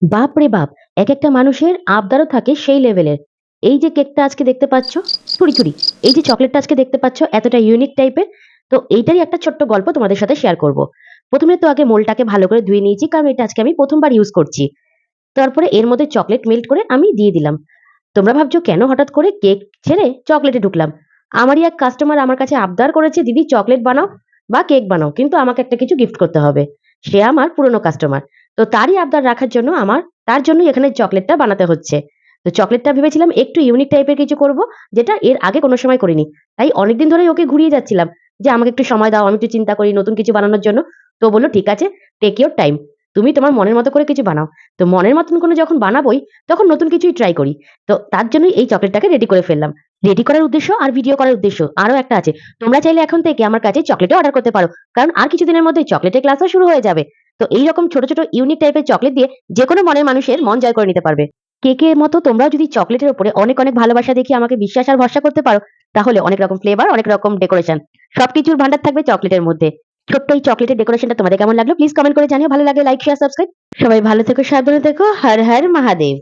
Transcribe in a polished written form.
বাপরে বাপ! একেকটা মানুষের আবদারও থাকে সেই লেভেলের। এই যে কেকটা আজকে দেখতে পাচ্ছ, থুড়ি, থুড়ি। এই যে চকোলেটটা আজকে দেখতে পাচ্ছ এতটা ইউনিক টাইপের। তো এইটারই একটা ছোট্ট গল্প তোমাদের সাথে শেয়ার করব। ১ম এ তো আগে মোল্ডটাকে ভালো করে ধুয়ে নিয়েছি কারণ এটা আজকে আমি ১ম বার ইউজ করছি। তারপরে এর মধ্যে চকোলেট মেল্ট করে আমি দিয়ে দিলাম। তোমরা ভাবছো কেন হঠাৎ করে কেক ছেড়ে চকোলেটে ঢুকলাম? আমারই এক কাস্টমার আমার কাছে আবদার করেছে, "দিদি চকোলেট বানাও বা কেক বানাও। কিন্তু আমাকে একটা কিছু গিফট করতে হবে।" সে আমার পুরনো কাস্টমার। তো তারই আবদার রাখার জন্য তার জন্যই এখানে চকোলেটটা বানাতে হচ্ছে। তো চকোলেটটা ভেবেছিলাম একটু ইউনিক টাইপের কিছু করব, যেটা এর আগে কোনো সময় করিনি। তাই অনেকদিন ধরেই ওকে ঘুরিয়ে যাচ্ছিলাম যে, "আমাকে একটু সময় দাও, আমি একটু চিন্তা করি নতুন কিছু বানানোর জন্য।" তো বলল, "ঠিক আছে, টেক ইউর টাইম। তুমি তোমার মনের মতো করে কিছু বানাও।" তো মনের মতন করে যখন বানাবোই, তখন নতুন কিছুই ট্রাই করি। তো তার জন্যই এই চকোলেটটাকে রেডি করে ফেললাম। রেডি করার উদ্দেশ্য আর ভিডিও করার উদ্দেশ্য আরো একটা আছে। তোমরা চাইলে এখন থেকে আমার কাছে চকোলেটও অর্ডার করতে পারো। কারণ আর কিছুদিনের মধ্যেই চকোলেটের ক্লাসও শুরু হয়ে যাবে। তো এইরকম ছোট, ছোট ইউনিক টাইপের চকোলেট দিয়ে যেকোনো মনের মানুষের মন জয় করে নিতে পারবে। কেকের মতো তোমরাও যদি চকোলেটের উপরে অনেক, অনেক ভালোবাসা দেখিয়ে আমাকে বিশ্বাস আর ভরসা করতে পারো, তাহলে অনেক রকম ফ্লেভার, অনেক রকম ডেকোরেশন সবকিছুর ভান্ডার থাকবে চকোলেটের মধ্যে। ছোট্ট এই চকোলেটের ডেকোরেশনটা তোমাদের কেমন লাগলো প্লিজ কমেন্ট করে জানিও। ভালো লাগলে লাইক, শেয়ার, সাবস্ক্রাইব। সবাই ভালো থেকো, সাবধানে থেকো। হর হর মহাদেব।